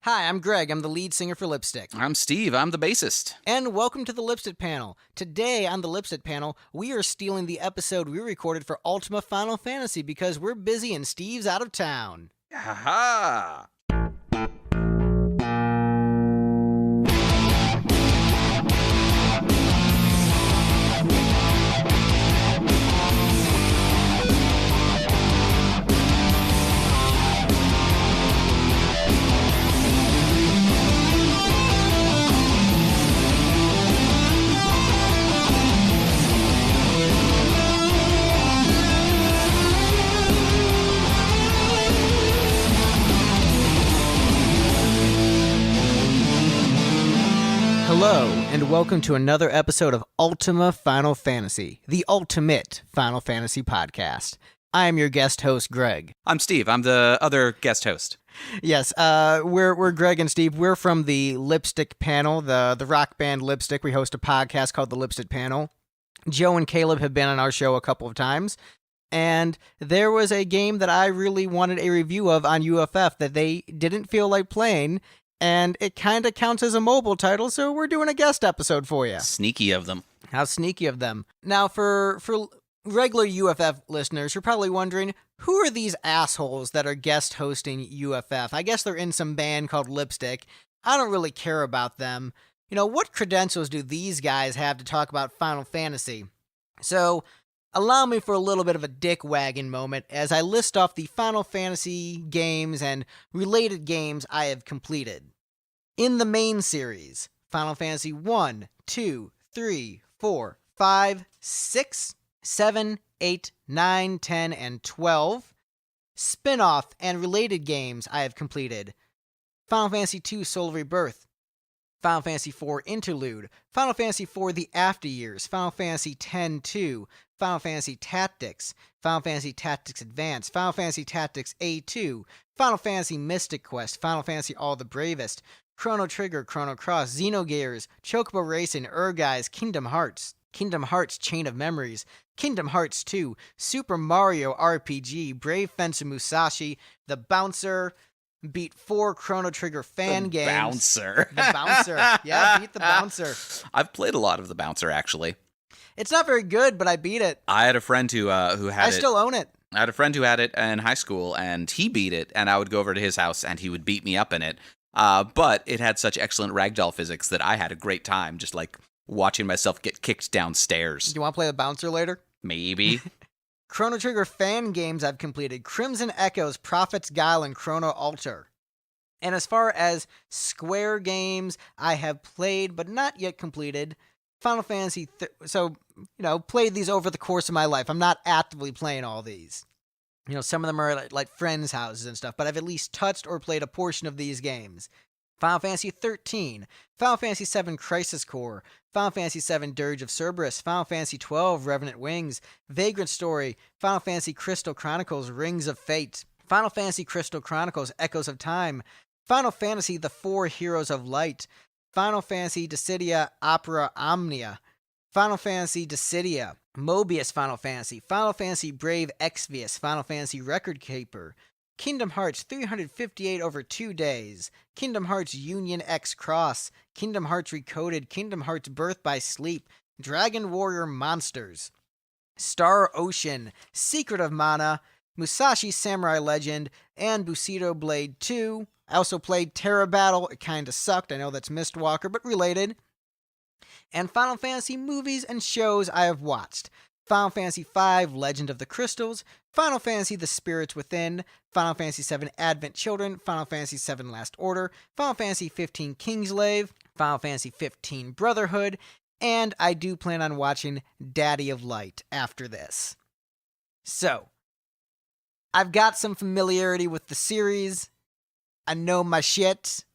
Hi, I'm Greg. I'm the lead singer for Lipstick. I'm Steve. I'm the bassist. And welcome to the Lipstick panel. Today on the Lipstick panel, we are stealing the episode we recorded for Ultima Final Fantasy because we're busy and Steve's out of town. Ha-ha! Hello, and welcome to another episode of Ultima Final Fantasy, the ultimate Final Fantasy podcast. I am your guest host, Greg. I'm Steve. I'm the other guest host. Yes, we're Greg and Steve. We're from the Lipstick panel, the rock band Lipstick. We host a podcast called the Lipstick Panel. Joe and Kaleb have been on our show a couple of times, and there was a game that I really wanted a review of on UFF that they didn't feel like playing, and it kind of counts as a mobile title, so we're doing a guest episode for you. Sneaky of them. How sneaky of them. Now, for regular UFF listeners, you're probably wondering, who are these assholes that are guest hosting UFF? I guess they're in some band called Lipstick. I don't really care about them. You know, what credentials do these guys have to talk about Final Fantasy? So, allow me for a little bit of a dick wagging moment as I list off the Final Fantasy games and related games I have completed. In the main series, Final Fantasy 1, 2, 3, 4, 5, 6, 7, 8, 9, 10, and 12. Spin-off and related games I have completed. Final Fantasy 2 Soul Rebirth, Final Fantasy 4 Interlude, Final Fantasy 4 The After Years, Final Fantasy X-2, Final Fantasy Tactics, Final Fantasy Tactics Advance, Final Fantasy Tactics A2, Final Fantasy Mystic Quest, Final Fantasy All the Bravest, Chrono Trigger, Chrono Cross, Xenogears, Chocobo Racing, Guys, Kingdom Hearts Chain of Memories, Kingdom Hearts 2, Super Mario RPG, Brave Fencer Musashi, The Bouncer, beat 4 Chrono Trigger fan games. Bouncer. The Bouncer. Yeah, beat The Bouncer. I've played a lot of the Bouncer, actually. It's not very good, but I beat it. I had a friend who had it. I still own it. I had a friend who had it in high school, and he beat it, and I would go over to his house, and he would beat me up in it. But it had such excellent ragdoll physics that I had a great time just, like, watching myself get kicked downstairs. Do you want to play The Bouncer later? Maybe. Chrono Trigger fan games I've completed. Crimson Echoes, Prophet's Guile, and Chrono Altar. And as far as Square games I have played but not yet completed, Final Fantasy... played these over the course of my life. I'm not actively playing all these. You know, some of them are like friends' houses and stuff, but I've at least touched or played a portion of these games. Final Fantasy 13, Final Fantasy 7 Crisis Core, Final Fantasy 7 Dirge of Cerberus, Final Fantasy 12 Revenant Wings, Vagrant Story, Final Fantasy Crystal Chronicles Rings of Fate, Final Fantasy Crystal Chronicles Echoes of Time, Final Fantasy The Four Heroes of Light, Final Fantasy Dissidia Opera Omnia, Final Fantasy Dissidia, Mobius Final Fantasy Brave Exvius, Final Fantasy Record Keeper, Kingdom Hearts 358 over 2 days, Kingdom Hearts Union X Cross, Kingdom Hearts Recoded, Kingdom Hearts Birth by Sleep, Dragon Warrior Monsters, Star Ocean, Secret of Mana, Musashi Samurai Legend, and Bushido Blade 2. I also played Terra Battle. It kinda sucked. I know that's Mistwalker, but related. And Final Fantasy movies and shows I have watched. Final Fantasy V Legend of the Crystals, Final Fantasy The Spirits Within, Final Fantasy VII Advent Children, Final Fantasy VII Last Order, Final Fantasy XV Kingslave, Final Fantasy XV Brotherhood, and I do plan on watching Daddy of Light after this. So, I've got some familiarity with the series. I know my shit.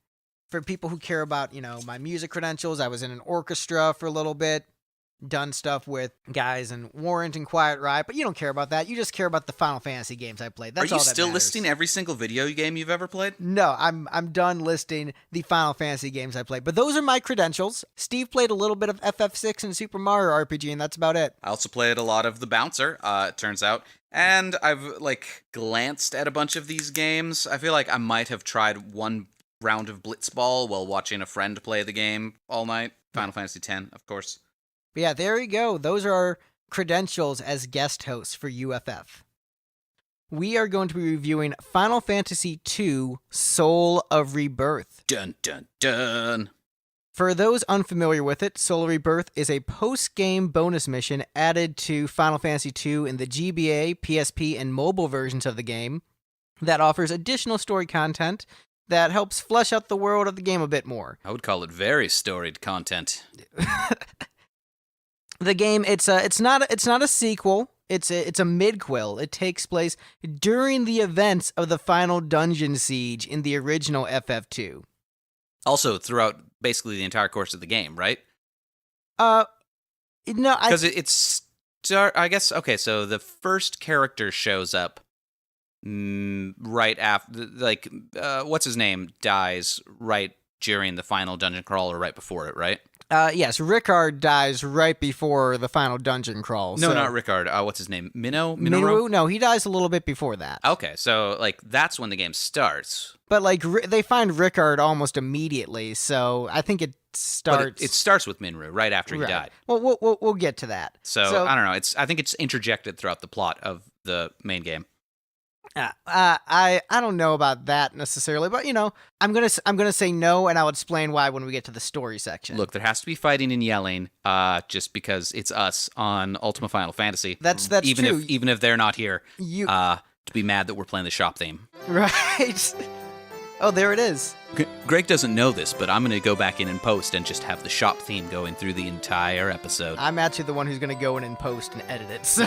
For people who care about, my music credentials, I was in an orchestra for a little bit, done stuff with guys in Warrant and Quiet Riot, but you don't care about that. You just care about the Final Fantasy games I played. That's all that matters. Are you still listing every single video game you've ever played? No, I'm done listing the Final Fantasy games I played, but those are my credentials. Steve played a little bit of FF6 and Super Mario RPG, and that's about it. I also played a lot of The Bouncer, it turns out. And I've, glanced at a bunch of these games. I feel like I might have tried one round of blitzball while watching a friend play the game all night. Final Fantasy X, of course. But yeah, there you go. Those are our credentials as guest hosts for UFF. We are going to be reviewing Final Fantasy II Soul of Rebirth. Dun, dun, dun. For those unfamiliar with it, Soul of Rebirth is a post-game bonus mission added to Final Fantasy II in the GBA, PSP, and mobile versions of the game that offers additional story content that helps flesh out the world of the game a bit more. I would call it very storied content. The game, it's not a sequel. It's a midquel. It takes place during the events of the final dungeon siege in the original FF2. Also, throughout basically the entire course of the game, right? No, because I guess, okay, so the first character shows up right after, like, what's his name dies right during the final dungeon crawl or right before it, right? Yes, Rickard dies right before the final dungeon crawl. No, so. not Rickard. What's his name? Minnow? No, he dies a little bit before that. Okay, so, like, that's when the game starts. But, like, they find Rickard almost immediately, so I think it starts... But it starts with Minru right after he died. Well, we'll get to that. So, I don't know. I think it's interjected throughout the plot of the main game. I don't know about that necessarily, but I'm gonna say no, and I'll explain why when we get to the story section. Look, there has to be fighting and yelling, just because it's us on Ultima Final Fantasy. That's even true. Even if they're not here, to be mad that we're playing the shop theme. Right. Oh, there it is. Greg doesn't know this, but I'm going to go back in and post and just have the shop theme going through the entire episode. I'm actually the one who's going to go in and post and edit it, so...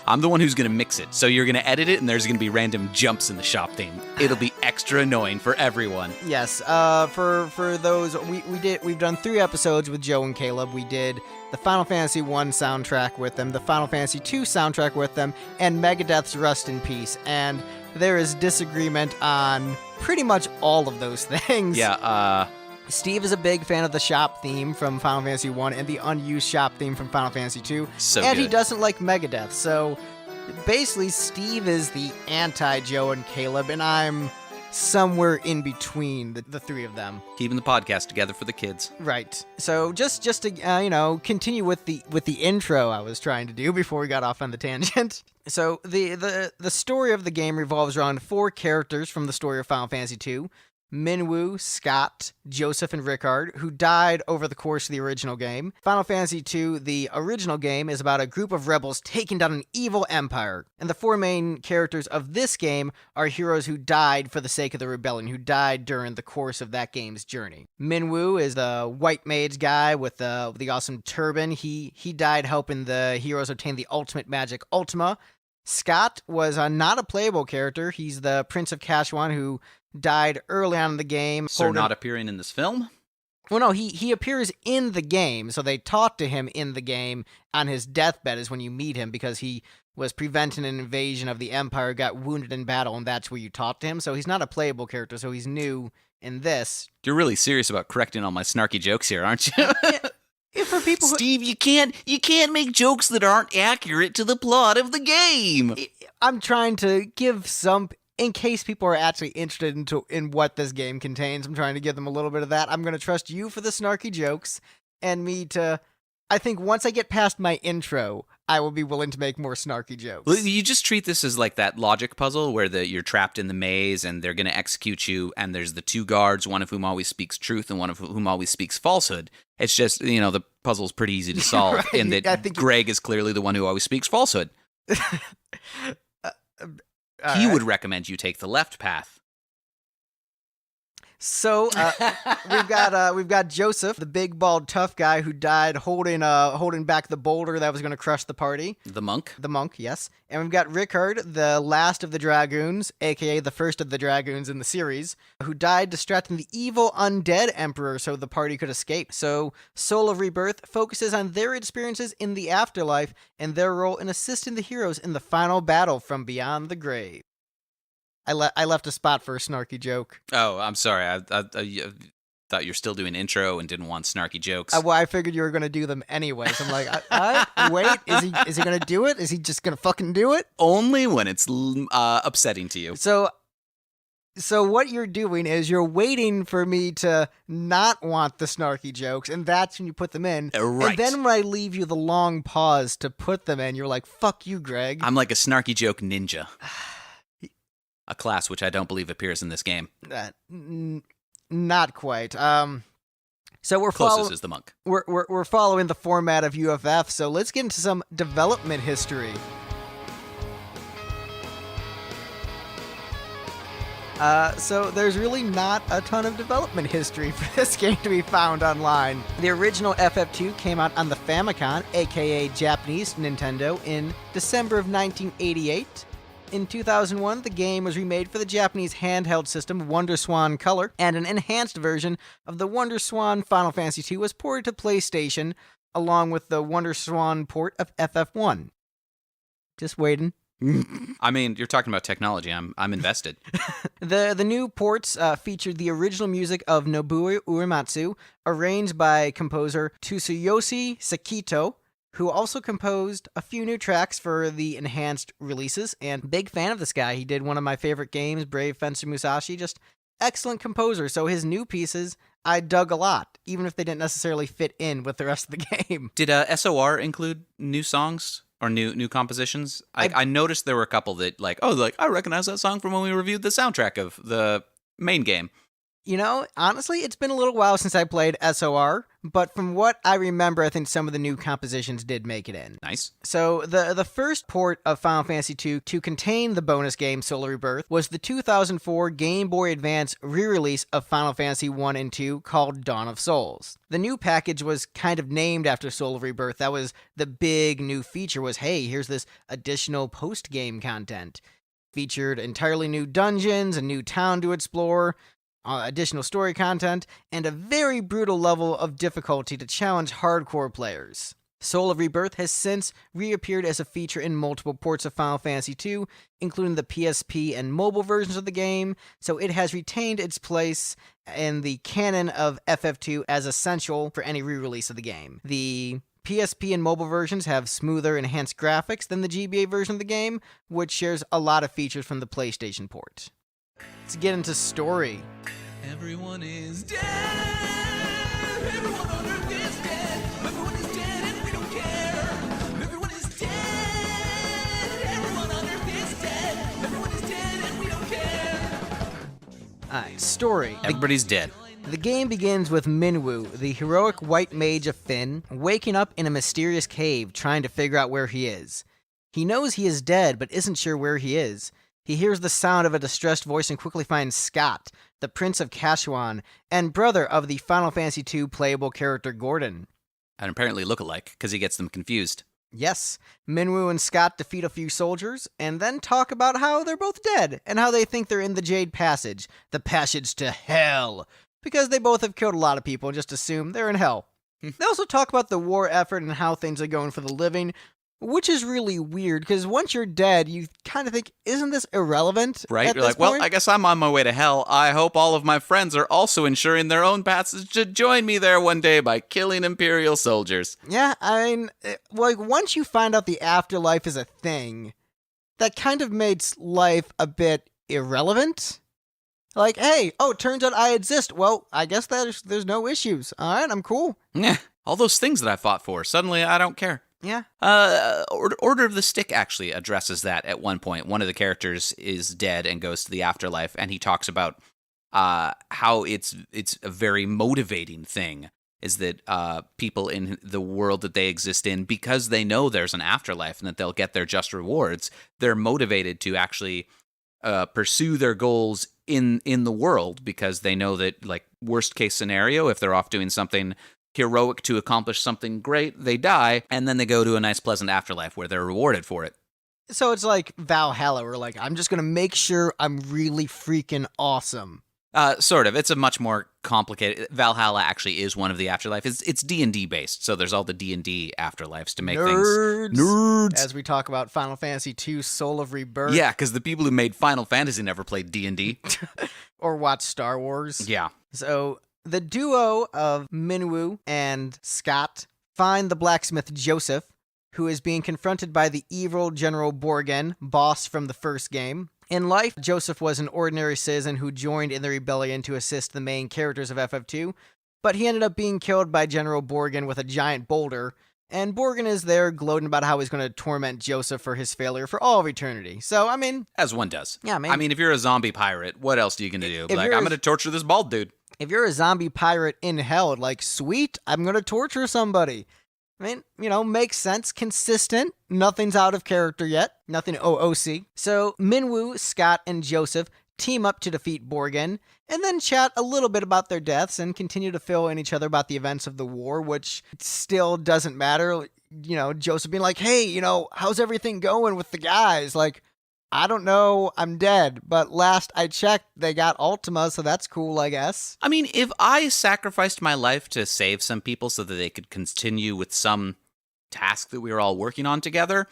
I'm the one who's going to mix it. So you're going to edit it, and there's going to be random jumps in the shop theme. It'll be extra annoying for everyone. Yes, for those... We've done 3 episodes with Joe and Caleb. We did the Final Fantasy I soundtrack with them, the Final Fantasy II soundtrack with them, and Megadeth's Rust in Peace. And there is disagreement on pretty much all of those things. Yeah, Steve is a big fan of the shop theme from Final Fantasy I and the unused shop theme from Final Fantasy II. So and good. He doesn't like Megadeth. So basically, Steve is the anti-Joe and Caleb, and I'm somewhere in between the 3 of them. Keeping the podcast together for the kids. Right. So just to continue with the intro I was trying to do before we got off on the tangent. So the story of the game revolves around 4 characters from the story of Final Fantasy II. Minwu, Scott, Joseph, and Rickard, who died over the course of the original game. Final Fantasy II, the original game, is about a group of rebels taking down an evil empire. And the 4 main characters of this game are heroes who died for the sake of the rebellion, who died during the course of that game's journey. Minwu is the white mage guy with the awesome turban. He died helping the heroes obtain the ultimate magic Ultima. Scott was not a playable character. He's the Prince of Kashwan who died early on in the game. So not appearing in this film? Well, no, he appears in the game, so they talk to him in the game on his deathbed is when you meet him, because he was preventing an invasion of the Empire, got wounded in battle, and that's where you talk to him. So he's not a playable character, so he's new in this. You're really serious about correcting all my snarky jokes here, aren't you? For people Steve, you can't make jokes that aren't accurate to the plot of the game. I'm trying to give some... In case people are actually interested in what this game contains, I'm trying to give them a little bit of that. I'm going to trust you for the snarky jokes, and me to... I think once I get past my intro, I will be willing to make more snarky jokes. Well, you just treat this as like that logic puzzle where you're trapped in the maze and they're going to execute you, and there's the 2 guards, one of whom always speaks truth and one of whom always speaks falsehood. It's just, the puzzle's pretty easy to solve, Right, in that Greg is clearly the one who always speaks falsehood. He would recommend you take the left path. So we've got Joseph, the big bald tough guy who died holding back the boulder that was going to crush the party. The monk, yes. And we've got Rickard, the last of the dragoons, aka the first of the dragoons in the series, who died distracting the evil undead emperor so the party could escape. So Soul of Rebirth focuses on their experiences in the afterlife and their role in assisting the heroes in the final battle from beyond the grave. I left a spot for a snarky joke. Oh, I'm sorry. I thought you're still doing intro and didn't want snarky jokes. Well, I figured you were going to do them anyways. I'm like, wait, is he going to do it? Is he just going to fucking do it? Only when it's upsetting to you. So So what you're doing is you're waiting for me to not want the snarky jokes, and that's when you put them in. Right. And then when I leave you the long pause to put them in, you're like, fuck you, Greg. I'm like a snarky joke ninja. A class which I don't believe appears in this game. Not quite. So we're Closest is the monk. We're following the format of UFF, so let's get into some development history. So there's really not a ton of development history for this game to be found online. The original FF2 came out on the Famicom, aka Japanese Nintendo, in December of 1988. In 2001, the game was remade for the Japanese handheld system WonderSwan Color, and an enhanced version of the WonderSwan Final Fantasy II was ported to PlayStation, along with the WonderSwan port of FF1. Just waiting. I mean, you're talking about technology. I'm invested. The new ports featured the original music of Nobuo Uematsu, arranged by composer Tsuyoshi Sekito, who also composed a few new tracks for the enhanced releases, and big fan of this guy. He did one of my favorite games, Brave Fencer Musashi, just excellent composer, so his new pieces I dug a lot, even if they didn't necessarily fit in with the rest of the game. Did SOR include new songs? Or new compositions? I noticed there were a couple that I recognize that song from when we reviewed the soundtrack of the main game. You know, honestly, it's been a little while since I played SOR, but from what I remember, I think some of the new compositions did make it in. Nice. So the first port of Final Fantasy II to contain the bonus game Soul Rebirth was the 2004 Game Boy Advance re-release of Final Fantasy 1 and 2 called Dawn of Souls. The new package was kind of named after Soul Rebirth. That was the big new feature was, hey, here's this additional post-game content. Featured entirely new dungeons, a new town to explore, additional story content, and a very brutal level of difficulty to challenge hardcore players. Soul of Rebirth has since reappeared as a feature in multiple ports of Final Fantasy II, including the PSP and mobile versions of the game, so it has retained its place in the canon of FF2 as essential for any re-release of the game. The PSP and mobile versions have smoother, enhanced graphics than the GBA version of the game, which shares a lot of features from the PlayStation port. Let's get into story. Everyone is dead. Everyone on Earth is dead. Everyone is dead and we don't care. Everyone is dead. Everyone on Earth is dead. Everyone is dead and we don't care. Alright, story. Everybody's dead. The game begins with Minwu, the heroic white mage of Finn, waking up in a mysterious cave trying to figure out where he is. He knows he is dead, but isn't sure where he is. He hears the sound of a distressed voice and quickly finds Scott, the Prince of Kashuan, and brother of the Final Fantasy II playable character Gordon. And apparently look alike, because he gets them confused. Yes, Minwu and Scott defeat a few soldiers, and then talk about how they're both dead, and how they think they're in the Jade Passage, the passage to hell, because they both have killed a lot of people and just assume they're in hell. They also talk about the war effort and how things are going for the living, which is really weird, because once you're dead, you kind of think, isn't this irrelevant? Right? You're like, well, I guess I'm on my way to hell. I hope all of my friends are also ensuring their own passage to join me there one day by killing Imperial soldiers. Yeah, I mean, once you find out the afterlife is a thing, that kind of makes life a bit irrelevant. Like, hey, turns out I exist. Well, I guess there's no issues. All right, I'm cool. Yeah, all those things that I fought for, suddenly I don't care. Yeah. Order of the Stick actually addresses that at one point. One of the characters is dead and goes to the afterlife, and he talks about how it's a very motivating thing, is that people in the world that they exist in, because they know there's an afterlife and that they'll get their just rewards, they're motivated to actually pursue their goals in the world, because they know that, like, worst case scenario, if they're off doing something heroic to accomplish something great, they die, and then they go to a nice, pleasant afterlife where they're rewarded for it. So it's like Valhalla, where like, I'm just going to make sure I'm really freaking awesome. Sort of. It's a much more complicated... Valhalla actually is one of the afterlife. It's D&D based, so there's all the D&D afterlives to make Nerds. things... Nerds! As we talk about Final Fantasy II Soul of Rebirth. Yeah, because the people who made Final Fantasy never played D&D. Or watched Star Wars. Yeah. So the duo of Minwu and Scott find the blacksmith Joseph, who is being confronted by the evil General Borgen, boss from the first game. In life, Joseph was an ordinary citizen who joined in the rebellion to assist the main characters of FF2, but he ended up being killed by General Borgen with a giant boulder, and Borgen is there gloating about how he's going to torment Joseph for his failure for all of eternity. So, I mean... As one does. Yeah, I mean, if you're a zombie pirate, what else are you going to do? Like, I'm going to torture this bald dude. If you're a zombie pirate in hell, like, sweet, I'm going to torture somebody. I mean, you know, makes sense, consistent, nothing's out of character yet, nothing OOC. So, Minwoo, Scott, and Joseph team up to defeat Borgen, and then chat a little bit about their deaths and continue to fill in each other about the events of the war, which still doesn't matter. You know, Joseph being like, hey, you know, how's everything going with the guys? Like, I don't know, I'm dead, but last I checked, they got Ultima, so that's cool, I guess. I mean, if I sacrificed my life to save some people so that they could continue with some task that we were all working on together,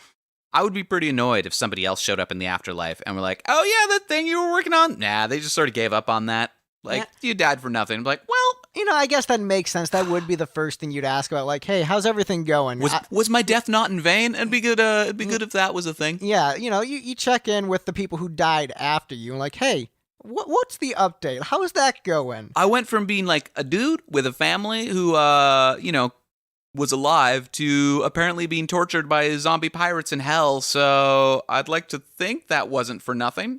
I would be pretty annoyed if somebody else showed up in the afterlife and were like, oh yeah, that thing you were working on? Nah, they just sort of gave up on that. Like, you died for nothing. I'm like, well... You know, I guess that makes sense. That would be the first thing you'd ask about, like, hey, how's everything going? Was my death not in vain? It'd be good if that was a thing. Yeah, you know, you check in with the people who died after you and like, hey, what's the update? How is that going? I went from being like a dude with a family who, you know, was alive to apparently being tortured by zombie pirates in hell, so I'd like to think that wasn't for nothing.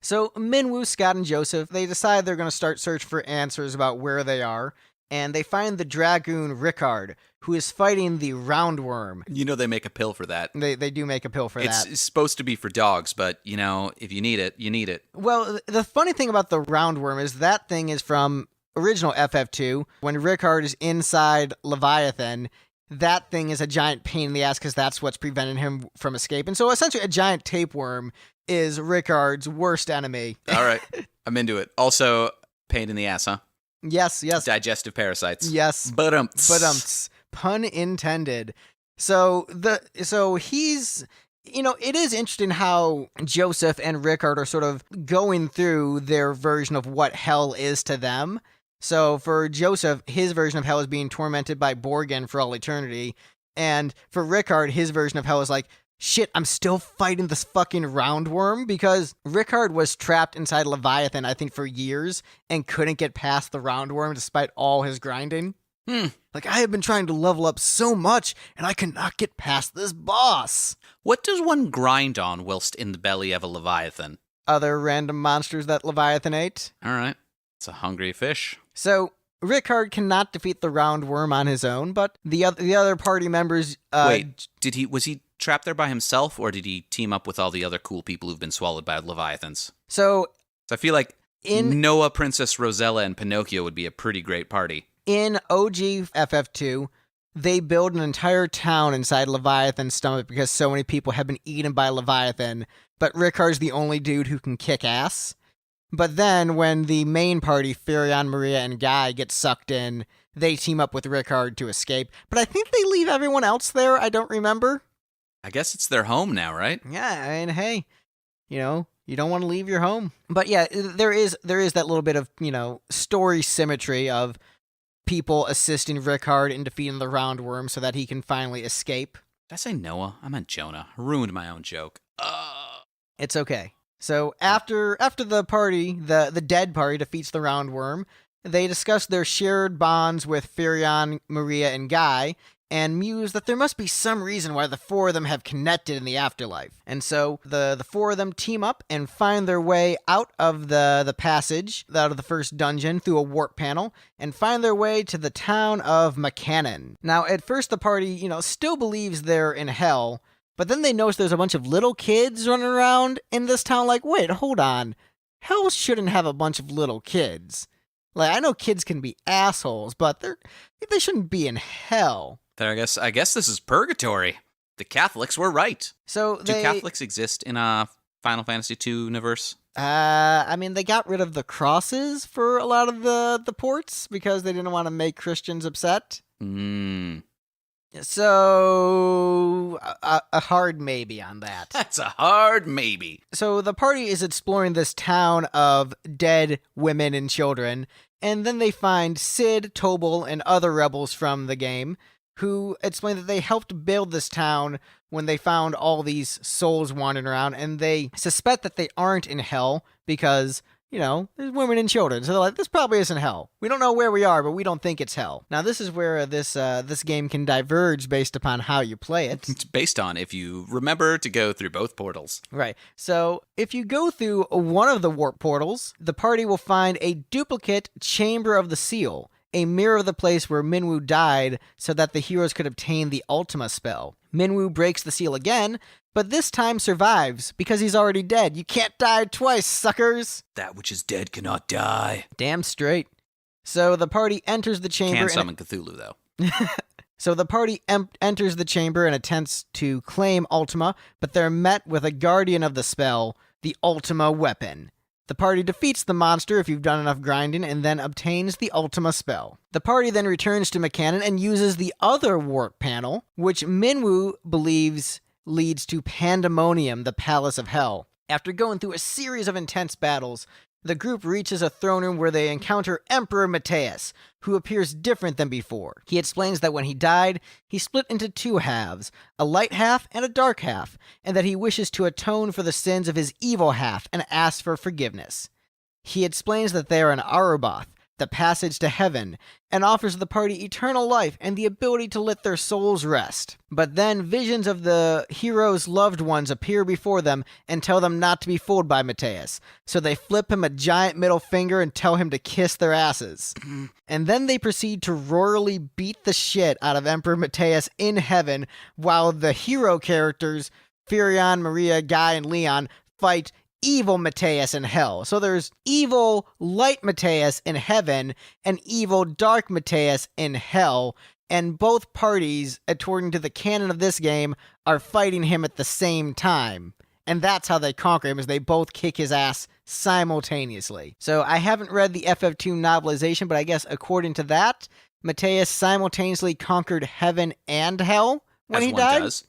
So Minwoo, Scott, and Joseph, they decide they're going to start search for answers about where they are, and they find the Dragoon Rickard, who is fighting the Roundworm. You know they make a pill for that. They do make a pill for that. It's supposed to be for dogs, but, you know, if you need it, you need it. Well, the funny thing about the Roundworm is that thing is from original FF2. When Rickard is inside Leviathan, that thing is a giant pain in the ass because that's what's preventing him from escaping. So essentially a giant tapeworm is Rickard's worst enemy. All right. I'm into it. Also, pain in the ass, huh? Yes. Digestive parasites. Yes. But Pun intended. So he's, you know, it is interesting how Joseph and Rickard are sort of going through their version of what hell is to them. So for Joseph, his version of hell is being tormented by Borgen for all eternity. And for Rickard, his version of hell is like, shit, I'm still fighting this fucking Roundworm, because Rickard was trapped inside Leviathan, I think, for years and couldn't get past the Roundworm despite all his grinding. Like, I have been trying to level up so much and I cannot get past this boss. What does one grind on whilst in the belly of a Leviathan? Other random monsters that Leviathan ate. All right. It's a hungry fish. So Rickard cannot defeat the Roundworm on his own, but the other party members... Wait, was he trapped there by himself, or did he team up with all the other cool people who've been swallowed by Leviathans? So I feel like Noah, Princess Rosella, and Pinocchio would be a pretty great party. In OG FF2, they build an entire town inside Leviathan's stomach because so many people have been eaten by Leviathan, but Rickard's the only dude who can kick ass. But then when the main party, Furion, Maria, and Guy, get sucked in, they team up with Rickard to escape. But I think they leave everyone else there. I don't remember. I guess it's their home now, right? Yeah, I mean, hey, you know, you don't want to leave your home. But yeah, there is that little bit of, you know, story symmetry of people assisting Rickard in defeating the Roundworm so that he can finally escape. Did I say Noah? I meant Jonah. I ruined my own joke. It's okay. So after the party, the dead party defeats the Roundworm, they discuss their shared bonds with Furion, Maria, and Guy, and muse that there must be some reason why the four of them have connected in the afterlife. And so the four of them team up and find their way out of the passage, out of the first dungeon, through a warp panel, and find their way to the town of McCannon. Now, at first the party, you know, still believes they're in hell, but then they notice there's a bunch of little kids running around in this town, like, wait, hold on. Hell shouldn't have a bunch of little kids. Like, I know kids can be assholes, but they shouldn't be in hell. I guess this is purgatory. The Catholics were right. So do Catholics exist in a Final Fantasy II universe? I mean, they got rid of the crosses for a lot of the ports because they didn't want to make Christians upset. So, a hard maybe on that. That's a hard maybe. So the party is exploring this town of dead women and children, and then they find Sid, Tobal, and other rebels from the game, who explain that they helped build this town when they found all these souls wandering around, and they suspect that they aren't in hell because, there's women and children. So they're like, this probably isn't hell. We don't know where we are, but we don't think it's hell. Now, this is where this game can diverge based upon how you play it. It's based on if you remember to go through both portals. Right. So if you go through one of the warp portals, the party will find a duplicate Chamber of the Seal, a mirror of the place where Minwoo died so that the heroes could obtain the Ultima spell. Minwoo breaks the seal again, but this time survives because he's already dead. You can't die twice, suckers! That which is dead cannot die. Damn straight. So the party enters the chamber. Can summon Cthulhu, though. So the party enters the chamber and attempts to claim Ultima, but they're met with a guardian of the spell, the Ultima weapon. The party defeats the monster if you've done enough grinding and then obtains the Ultima spell. The party then returns to McCannon and uses the other warp panel, which Minwoo believes leads to Pandemonium, the Palace of Hell. After going through a series of intense battles, the group reaches a throne room where they encounter Emperor Mateus, who appears different than before. He explains that when he died, he split into two halves, a light half and a dark half, and that he wishes to atone for the sins of his evil half and asks for forgiveness. He explains that they are an Aruboth, the passage to heaven, and offers the party eternal life and the ability to let their souls rest. But then visions of the heroes' loved ones appear before them and tell them not to be fooled by Mateus. So they flip him a giant middle finger and tell him to kiss their asses. And then they proceed to royally beat the shit out of Emperor Mateus in heaven while the hero characters, Furion, Maria, Guy, and Leon, fight evil Mateus in hell. So there's evil light Mateus in heaven and evil dark Mateus in hell, and both parties, according to the canon of this game, are fighting him at the same time. And that's how they conquer him, is they both kick his ass simultaneously. So I haven't read the FF2 novelization, but I guess according to that, Mateus simultaneously conquered heaven and hell when he died. Does.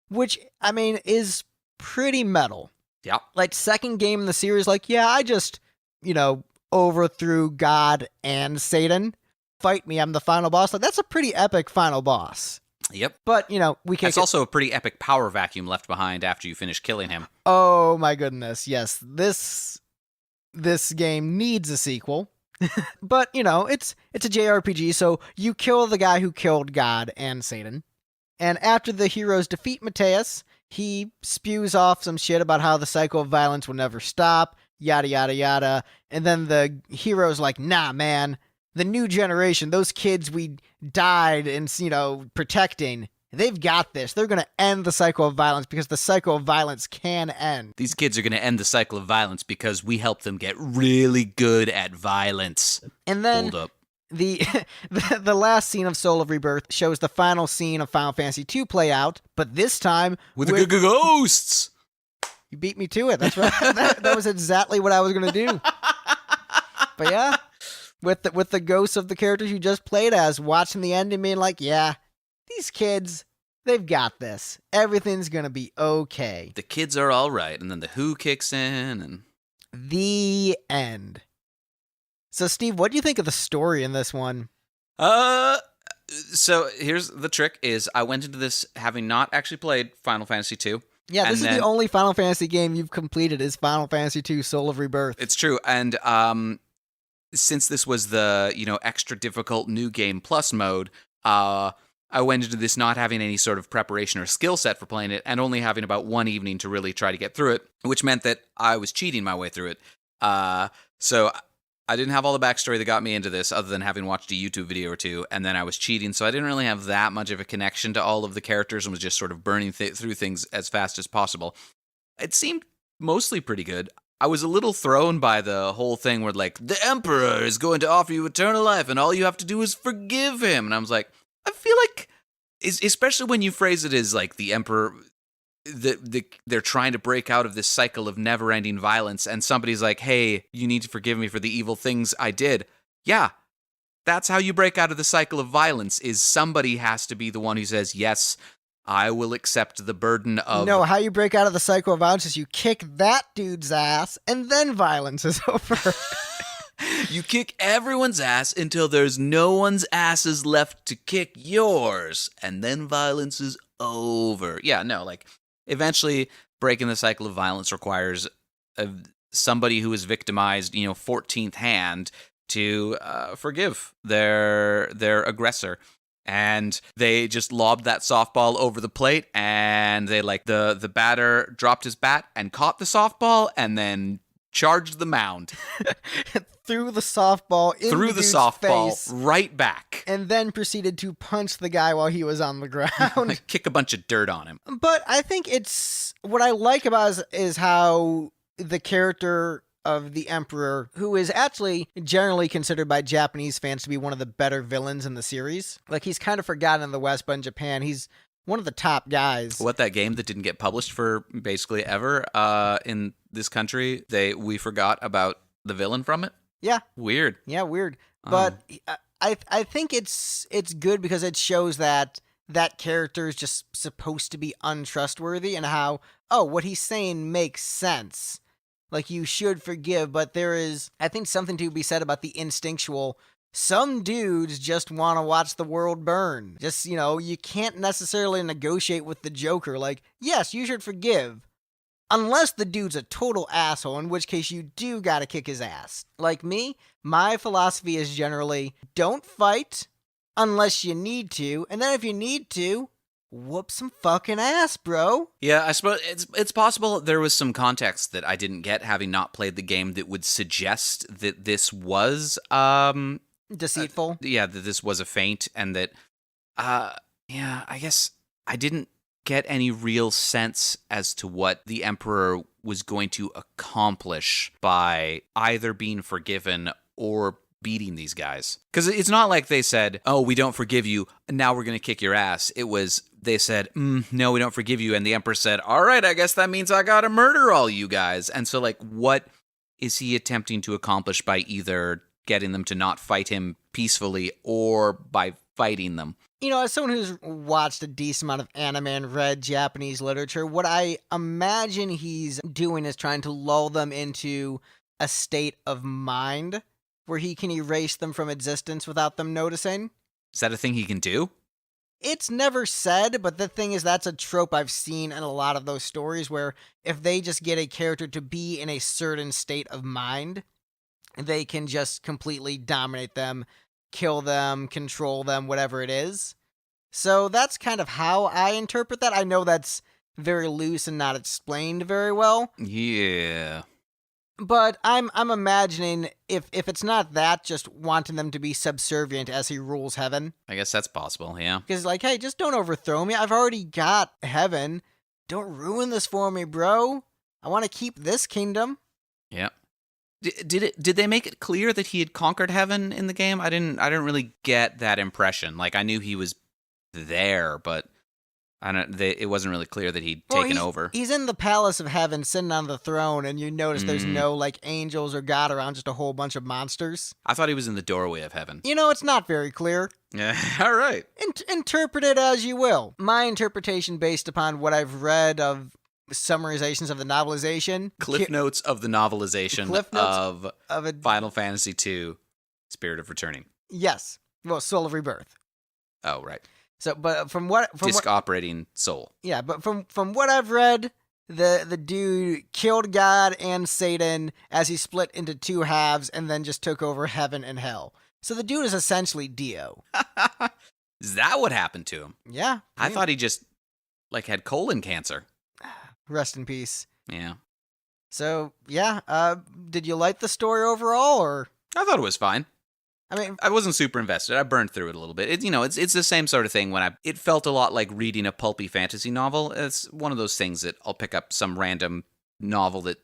Which, I mean, is pretty metal. Yeah. Like, second game in the series, I just, overthrew God and Satan. Fight me, I'm the final boss. That's a pretty epic final boss. Yep. But, we can't. It's also a pretty epic power vacuum left behind after you finish killing him. Oh my goodness, yes. This game needs a sequel. But, it's a JRPG, so you kill the guy who killed God and Satan. And after the heroes defeat Mateus, he spews off some shit about how the cycle of violence will never stop, yada, yada, yada. And then the hero's like, nah, man, the new generation, those kids we died in, protecting, they've got this. They're going to end the cycle of violence because the cycle of violence can end. These kids are going to end the cycle of violence because we help them get really good at violence. And then Hold up. the last scene of Soul of Rebirth shows the final scene of Final Fantasy II play out, but this time With the ghosts! You beat me to it. That's right. that was exactly what I was gonna do. But yeah, with the ghosts of the characters you just played as, watching the end and being like, yeah, these kids, they've got this. Everything's gonna be okay. The kids are all right, and then the Who kicks in, and The end. So, Steve, what do you think of the story in this one? So here's the trick: is I went into this having not actually played Final Fantasy II. Yeah, this is the only Final Fantasy game you've completed is Final Fantasy II: Soul of Rebirth. It's true, and since this was the extra difficult new game plus mode, I went into this not having any sort of preparation or skill set for playing it, and only having about one evening to really try to get through it, which meant that I was cheating my way through it. So I didn't have all the backstory that got me into this, other than having watched a YouTube video or two, and then I was cheating, so I didn't really have that much of a connection to all of the characters and was just sort of burning through things as fast as possible. It seemed mostly pretty good. I was a little thrown by the whole thing where, the Emperor is going to offer you eternal life, and all you have to do is forgive him. And I was like, I feel like, especially when you phrase it as, the Emperor, they're trying to break out of this cycle of never-ending violence, and somebody's like, hey, you need to forgive me for the evil things I did. Yeah, that's how you break out of the cycle of violence, is somebody has to be the one who says, yes, I will accept the burden of... No, how you break out of the cycle of violence is you kick that dude's ass, and then violence is over. You kick everyone's ass until there's no one's asses left to kick yours, and then violence is over. Yeah, no, like eventually breaking the cycle of violence requires somebody who is victimized, 14th hand to forgive their aggressor. And they just lobbed that softball over the plate, and they the batter dropped his bat and caught the softball, and then charged the mound. Threw the softball in Threw the softball face, right back. and then proceeded to punch the guy while he was on the ground. Kick a bunch of dirt on him. But I think it's what I like about is how the character of the Emperor, who is actually generally considered by Japanese fans to be one of the better villains in the series. Like, he's kind of forgotten in the West, but in Japan, he's one of the top guys. What, that game that didn't get published for basically ever in this country, we forgot about the villain from it? Yeah. Weird. Yeah, weird. But I think it's good because it shows that character is just supposed to be untrustworthy, and how, what he's saying makes sense. Like, you should forgive, but there is, I think, something to be said about the instinctual. Some dudes just want to watch the world burn. Just, you can't necessarily negotiate with the Joker. Like, yes, you should forgive. Unless the dude's a total asshole, in which case you do gotta kick his ass. Like me, my philosophy is generally, don't fight unless you need to, and then if you need to, whoop some fucking ass, bro. Yeah, I suppose it's possible there was some context that I didn't get, having not played the game, that would suggest that this was Deceitful. that this was a feint, and that I guess I didn't get any real sense as to what the Emperor was going to accomplish by either being forgiven or beating these guys. Because it's not like they said, "Oh, we don't forgive you, now we're going to kick your ass." It was, they said, "No, we don't forgive you," and the Emperor said, "All right, I guess that means I gotta murder all you guys." And so, like, what is he attempting to accomplish by either getting them to not fight him peacefully or by fighting them? As someone who's watched a decent amount of anime and read Japanese literature, what I imagine he's doing is trying to lull them into a state of mind where he can erase them from existence without them noticing. Is that a thing he can do? It's never said, but the thing is, that's a trope I've seen in a lot of those stories, where if they just get a character to be in a certain state of mind, they can just completely dominate them, kill them, control them, whatever it is. So that's kind of how I interpret that. I know that's very loose and not explained very well. Yeah. But I'm imagining if it's not that, just wanting them to be subservient as he rules heaven. I guess that's possible, yeah. Because, like, hey, just don't overthrow me. I've already got heaven. Don't ruin this for me, bro. I want to keep this kingdom. Yeah. Did they make it clear that he had conquered heaven in the game? I didn't really get that impression. Like, I knew he was there, but it wasn't really clear that he'd taken over. He's in the palace of heaven, sitting on the throne, and you notice there's no, like, angels or God around, just a whole bunch of monsters. I thought he was in the doorway of heaven. It's not very clear. Yeah, all right. Interpret it as you will. My interpretation, based upon what I've read of summarizations of the novelization. Cliff notes of the novelization of Final Fantasy II, Spirit of Returning. Yes. Well, Soul of Rebirth. Oh, right. So, but Disk operating soul. Yeah, but from what I've read, the dude killed God and Satan as he split into two halves and then just took over heaven and hell. So the dude is essentially Dio. Is that what happened to him? Yeah. I thought he just, like, had colon cancer. Rest in peace. Yeah. So, yeah, did you like the story overall, or? I thought it was fine. I mean, I wasn't super invested. I burned through it a little bit. It's the same sort of thing it felt a lot like reading a pulpy fantasy novel. It's one of those things that I'll pick up some random novel that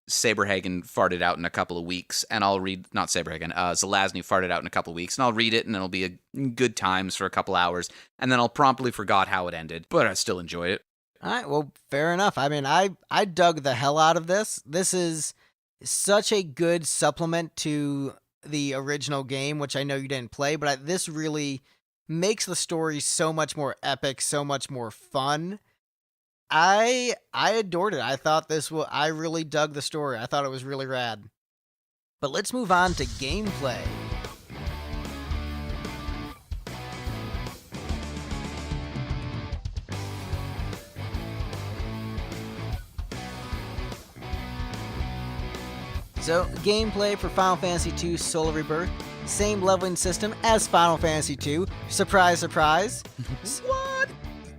Saberhagen farted out in a couple of weeks, and I'll read, not Saberhagen, Zelazny farted out in a couple of weeks, and I'll read it, and it'll be good times for a couple hours, and then I'll promptly forgot how it ended, but I still enjoyed it. All right, well, fair enough. I mean, I dug the hell out of this. This is such a good supplement to the original game, which I know you didn't play, but this really makes the story so much more epic, so much more fun. I adored it. I thought I really dug the story. I thought it was really rad. But let's move on to gameplay. So, gameplay for Final Fantasy II Soul Rebirth. Same leveling system as Final Fantasy II. Surprise, surprise. What?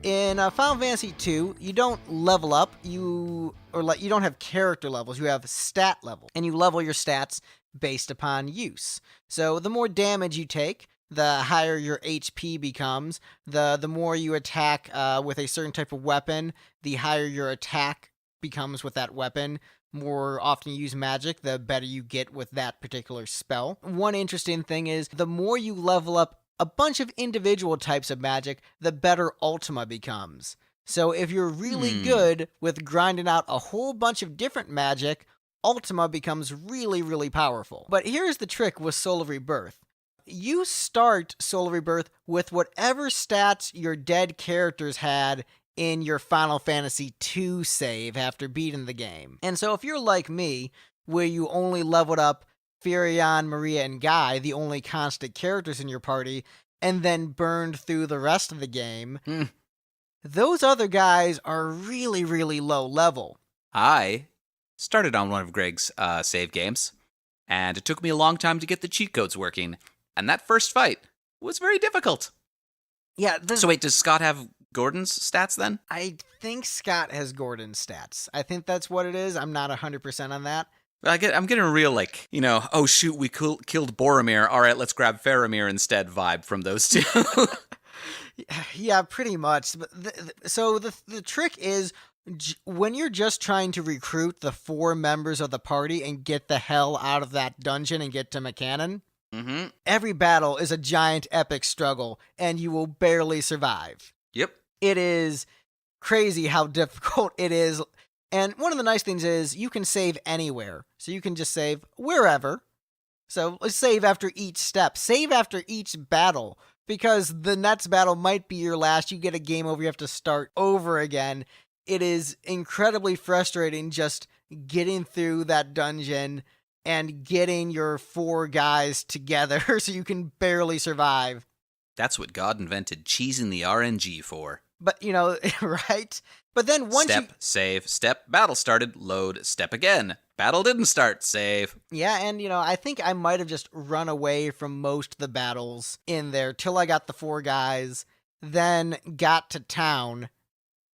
In Final Fantasy II, you don't level up. You don't have character levels. You have stat levels, and you level your stats based upon use. So the more damage you take, the higher your HP becomes. The more you attack with a certain type of weapon, the higher your attack becomes with that weapon. More often you use magic, the better you get with that particular spell. One interesting thing is the more you level up a bunch of individual types of magic, the better Ultima becomes. So if you're really good with grinding out a whole bunch of different magic, Ultima becomes really, really powerful. But here's the trick with Soul Rebirth. You start Soul Rebirth with whatever stats your dead characters had in your Final Fantasy II save after beating the game. And so if you're like me, where you only leveled up Firion, Maria, and Guy, the only constant characters in your party, and then burned through the rest of the game, those other guys are really, really low level. I started on one of Greg's save games, and it took me a long time to get the cheat codes working, and that first fight was very difficult. Yeah. So wait, does Scott have Gordon's stats then? I think Scott has Gordon's stats. I think that's what it is. I'm not 100% on that. I'm getting a real, oh shoot, we killed Boromir. All right, let's grab Faramir instead vibe from those two. Yeah, pretty much. But the trick is when you're just trying to recruit the 4 members of the party and get the hell out of that dungeon and get to Mechanion, every battle is a giant epic struggle, and you will barely survive. Yep. It is crazy how difficult it is. And one of the nice things is you can save anywhere. So you can just save wherever. So let's save after each step. Save after each battle. Because the next battle might be your last. You get a game over, you have to start over again. It is incredibly frustrating just getting through that dungeon and getting your 4 guys together so you can barely survive. That's what God invented cheesing the RNG for. But, right? But then once save, step, battle started, load, step again. Battle didn't start, save. Yeah, and, I think I might have just run away from most of the battles in there till I got the 4 guys, then got to town.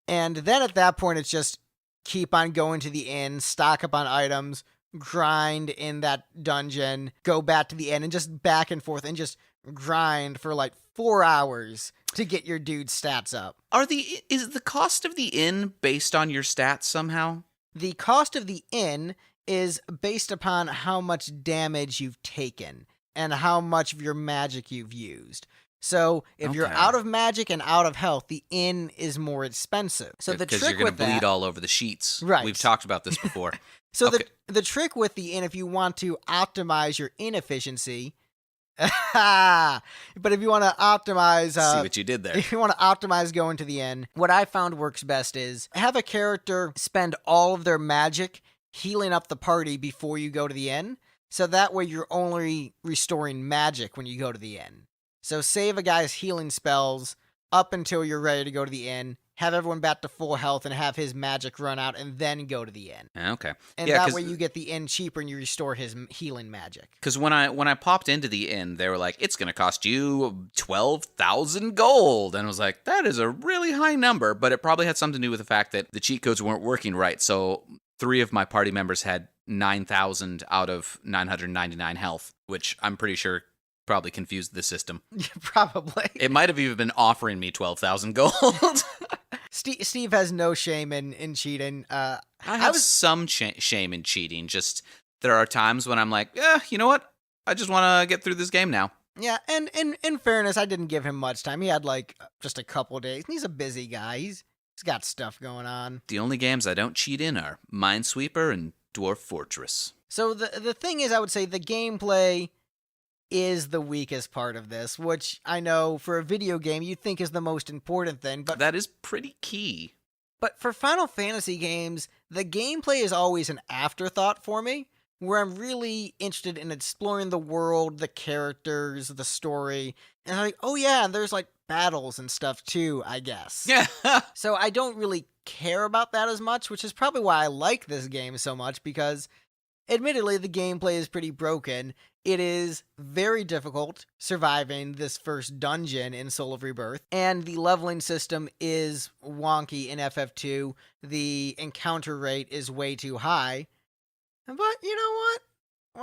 And then at that point, it's just keep on going to the inn, stock up on items, grind in that dungeon, go back to the inn, and just back and forth, and just grind for 4 hours to get your dude's stats up. Is the cost of the inn based on your stats somehow? The cost of the inn is based upon how much damage you've taken and how much of your magic you've used. So if you're out of magic and out of health, the inn is more expensive. So the trick because you're going with to bleed that, all over the sheets. Right. We've talked about this before. So the trick with the inn, if you want to optimize your inefficiency, but if you want to optimize... see what you did there. If you want to optimize going to the inn, what I found works best is have a character spend all of their magic healing up the party before you go to the inn, so that way you're only restoring magic when you go to the inn. So save a guy's healing spells up until you're ready to go to the inn, have everyone back to full health and have his magic run out, and then go to the inn. Okay. And that way you get the inn cheaper and you restore his healing magic. Because when I popped into the inn, they were like, it's going to cost you 12,000 gold. And I was like, that is a really high number. But it probably had something to do with the fact that the cheat codes weren't working right. So 3 of my party members had 9,000 out of 999 health, which I'm pretty sure probably confused the system. Probably. It might have even been offering me 12,000 gold. Steve has no shame in cheating. I have some shame in cheating. Just there are times when I'm like, you know what? I just want to get through this game now. Yeah, and in fairness, I didn't give him much time. He had just a couple days. He's a busy guy. He's got stuff going on. The only games I don't cheat in are Minesweeper and Dwarf Fortress. So the thing is, I would say the gameplay is the weakest part of this, which I know for a video game you'd think is the most important thing, but that is pretty key. But for Final Fantasy games, the gameplay is always an afterthought for me. where I'm really interested in exploring the world, the characters, the story, and I'm like, oh yeah, and there's like battles and stuff too, I guess. Yeah. So I don't really care about that as much, which is probably why I like this game so much, because admittedly the gameplay is pretty broken. It is very difficult surviving this first dungeon in Soul of Rebirth, and the leveling system is wonky in FF2. The encounter rate is way too high. But you know what?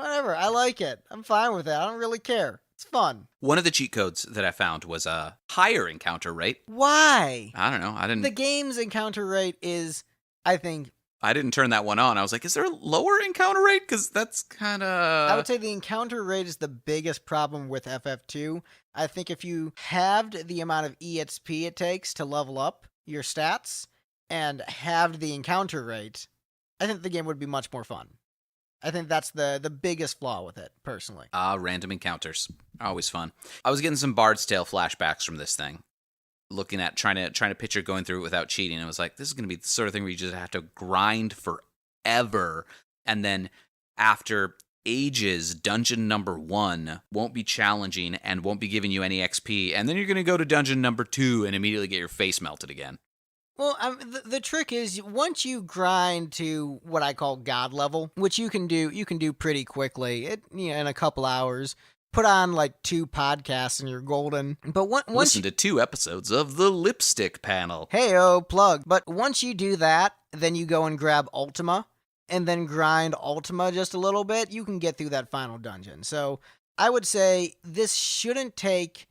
Whatever. I like it. I'm fine with it. I don't really care. It's fun. One of the cheat codes that I found was a higher encounter rate. Why? I don't know. The game's encounter rate is, I think, I didn't turn that one on. I was like, is there a lower encounter rate? Because that's kind of... I would say the encounter rate is the biggest problem with FF2. I think if you halved the amount of EXP it takes to level up your stats and halved the encounter rate, I think the game would be much more fun. I think that's the biggest flaw with it, personally. Random encounters. Always fun. I was getting some Bard's Tale flashbacks from this thing. Looking at trying to picture going through it without cheating. I was like, this is going to be the sort of thing where you just have to grind forever. And then after ages, dungeon number 1 won't be challenging and won't be giving you any XP. And then you're going to go to dungeon number 2 and immediately get your face melted again. Well, the trick is once you grind to what I call God level, which you can do pretty quickly, in a couple hours. Put on like 2 podcasts and you're golden. But once listen to 2 episodes of the Lipstick Panel. Hey-o, plug. But once you do that, then you go and grab Ultima, and then grind Ultima just a little bit, you can get through that final dungeon. So I would say this shouldn't take,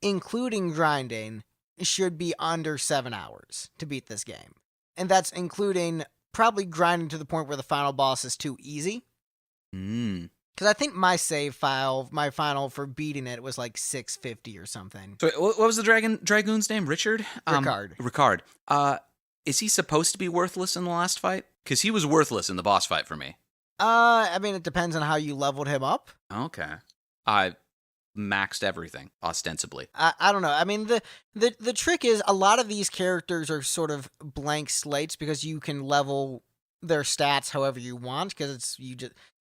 including grinding, should be under 7 hours to beat this game. And that's including probably grinding to the point where the final boss is too easy. Because I think my save file, my final for beating it was like 650 or something. So what was the dragoon's name? Richard? Ricard. Is he supposed to be worthless in the last fight? Because he was worthless in the boss fight for me. I mean, it depends on how you leveled him up. Okay. I maxed everything, ostensibly. I don't know. I mean, the trick is a lot of these characters are sort of blank slates because you can level their stats however you want, because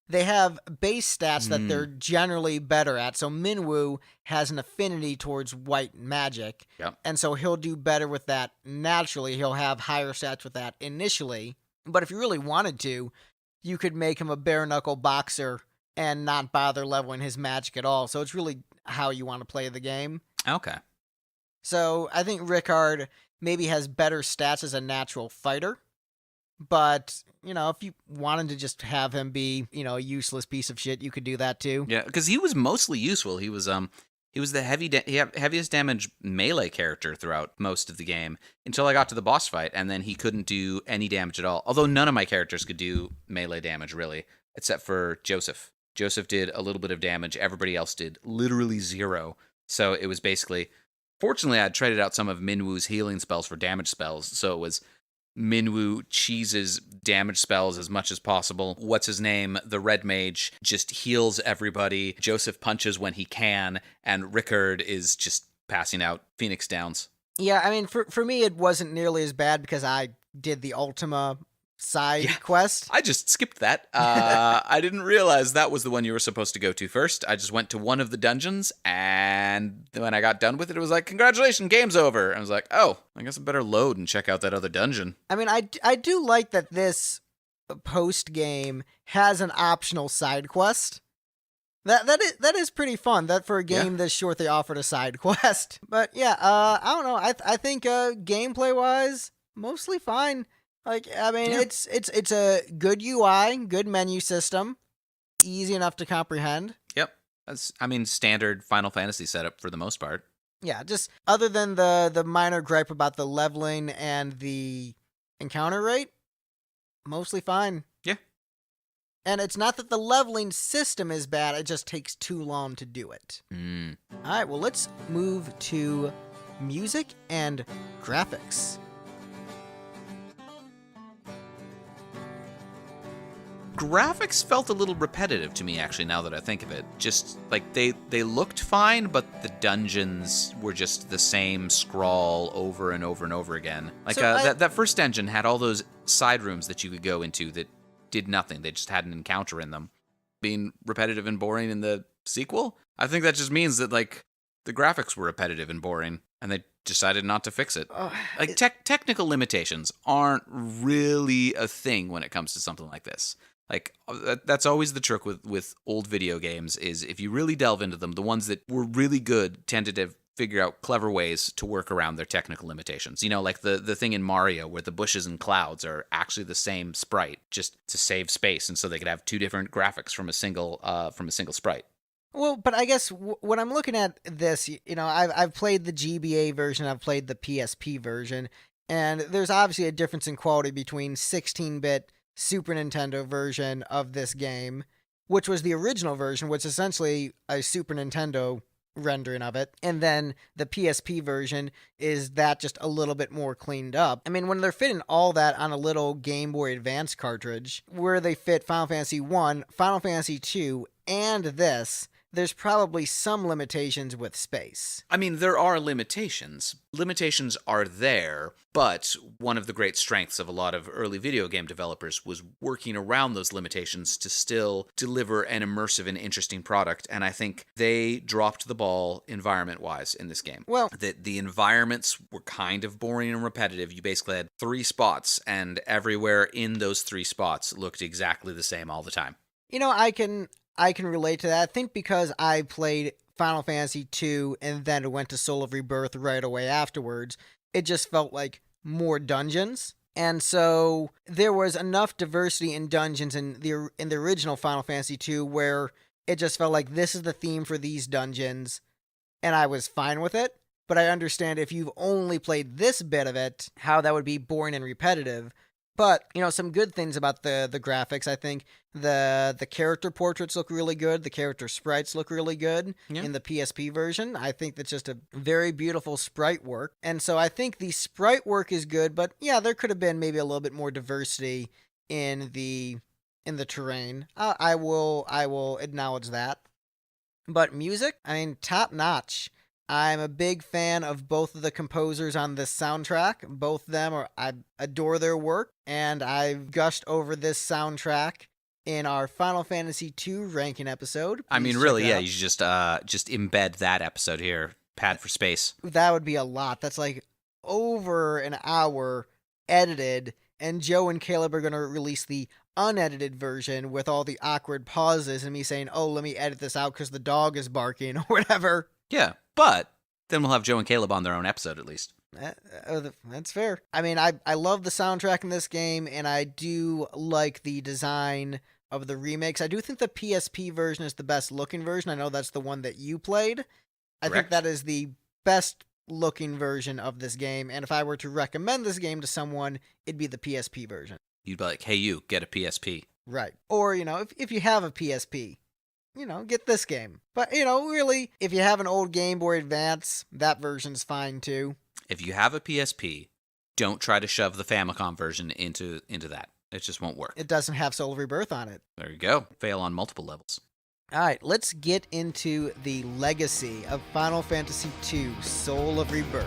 they have base stats that they're generally better at. So Minwoo has an affinity towards white magic. Yep. And so he'll do better with that naturally. He'll have higher stats with that initially. But if you really wanted to, you could make him a bare knuckle boxer and not bother leveling his magic at all. So it's really how you want to play the game. Okay. So I think Ricard maybe has better stats as a natural fighter. But, if you wanted to just have him be, a useless piece of shit, you could do that too. Yeah, because he was mostly useful. He was the heaviest damage melee character throughout most of the game until I got to the boss fight, and then he couldn't do any damage at all. Although none of my characters could do melee damage, really, except for Joseph. Joseph did a little bit of damage. Everybody else did literally 0. So it was basically... Fortunately, I'd traded out some of Minwoo's healing spells for damage spells, so it was... Minwoo cheeses damage spells as much as possible. What's his name? The red mage just heals everybody. Joseph punches when he can, and Ricard is just passing out Phoenix Downs. Yeah, I mean, for me, it wasn't nearly as bad because I did the Ultima side quest. I just skipped that. I didn't realize that was the one you were supposed to go to first. I just went to one of the dungeons, and when I got done with it, it was like, congratulations, game's over. I was like, oh, I guess I better load and check out that other dungeon. I mean, I do like that this post-game has an optional side quest. That is pretty fun. That for a game this short, they offered a side quest. But yeah, I don't know. I think gameplay-wise, mostly fine. Like, I mean, it's a good UI, good menu system, easy enough to comprehend. Yep. That's, standard Final Fantasy setup for the most part. Yeah, just other than the minor gripe about the leveling and the encounter rate, mostly fine. Yeah. And it's not that the leveling system is bad, it just takes too long to do it. All right, well, let's move to music and graphics. Graphics felt a little repetitive to me, actually, now that I think of it. Just, like, they looked fine, but the dungeons were just the same scrawl over and over and over again. Like, So that first dungeon had all those side rooms that you could go into that did nothing. They just had an encounter in them. Being repetitive and boring in the sequel, I think that just means that, like, the graphics were repetitive and boring, and they decided not to fix it. Like, technical limitations aren't really a thing when it comes to something like this. Like, that's always the trick with old video games, is if you really delve into them, the ones that were really good tended to figure out clever ways to work around their technical limitations. You know, like the thing in Mario where the bushes and clouds are actually the same sprite, just to save space, and so they could have two different graphics from a single sprite. Well, but I guess when I'm looking at this, you know, I've played the GBA version, I've played the PSP version, and there's obviously a difference in quality between 16-bit Super Nintendo version of this game, which was the original version, which is essentially a Super Nintendo rendering of it, and then the PSP version is that just a little bit more cleaned up. I mean, when they're fitting all that on a little Game Boy Advance cartridge, where they fit Final Fantasy 1, Final Fantasy 2, and this, there's probably some limitations with space. I mean, there are limitations. Limitations are there, but one of the great strengths of a lot of early video game developers was working around those limitations to still deliver an immersive and interesting product, and I think they dropped the ball environment-wise in this game. Well, The environments were kind of boring and repetitive. You basically had 3 spots, and everywhere in those 3 spots looked exactly the same all the time. you know, I can relate to that. I think because I played Final Fantasy 2 and then went to Soul of Rebirth right away afterwards, it just felt like more dungeons. And so there was enough diversity in dungeons in the original Final Fantasy 2 where it just felt like this is the theme for these dungeons, and I was fine with it. But I understand if you've only played this bit of it, how that would be boring and repetitive. But, you know, some good things about the graphics, I think the character portraits look really good. The character sprites look really good in the PSP version. I think that's just a very beautiful sprite work. And so I think the sprite work is good, but yeah, there could have been maybe a little bit more diversity in the terrain. I will acknowledge that. But music, I mean, top notch. I'm a big fan of both of the composers on this soundtrack. Both of them I adore their work, and I've gushed over this soundtrack in our Final Fantasy II ranking episode. I mean, Please really, check it yeah, out. you just embed that episode here. Pad for space. That would be a lot. That's like over an hour edited, and Joe and Caleb are going to release the unedited version with all the awkward pauses and me saying, oh, let me edit this out because the dog is barking or whatever. Yeah, but then we'll have Joe and Caleb on their own episode at least. That's fair. I mean, I love the soundtrack in this game, and I do like the design of the remakes. I do think the PSP version is the best looking version. I know that's the one that you played. I think Correct. that is the best looking version of this game, and if I were to recommend this game to someone, it'd be the PSP version. You'd be like, hey, you, get a PSP. Right. Or, you know, if you have a PSP, you know, get this game. But, you know, really, if you have an old Game Boy Advance, that version's fine too. If you have a PSP, don't try to shove the Famicom version into that. It just won't work. It doesn't have Soul of Rebirth on it. There you go. Fail on multiple levels. All right, let's get into the legacy of Final Fantasy II, Soul of Rebirth.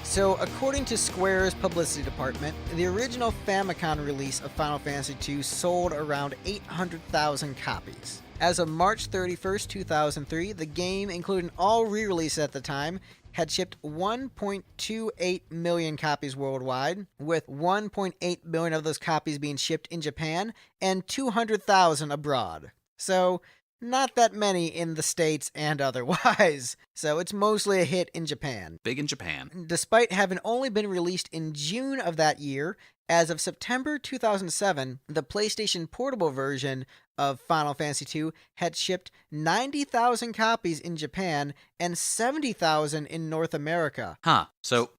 So, according to Square's publicity department, the original Famicom release of Final Fantasy II sold around 800,000 copies. As of March 31st, 2003, the game, including all re-releases at the time, had shipped 1.28 million copies worldwide, with 1.8 million of those copies being shipped in Japan and 200,000 abroad. So, not that many in the States and otherwise. So it's mostly a hit in Japan. Big in Japan. Despite having only been released in June of that year, as of September 2007, the PlayStation Portable version of Final Fantasy II had shipped 90,000 copies in Japan and 70,000 in North America. Huh. So,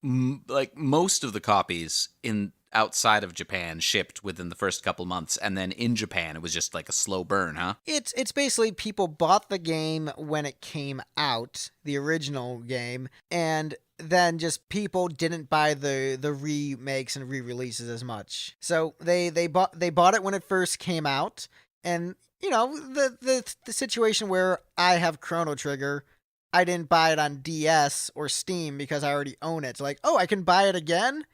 like, most of the copies outside of Japan shipped within the first couple months, and then in Japan it was just like a slow burn, huh? It's basically people bought the game when it came out, the original game, and then just people didn't buy the remakes and re-releases as much. So they bought it when it first came out, and you know the situation where I have Chrono Trigger, I didn't buy it on DS or Steam because I already own it. So like, oh, I can buy it again,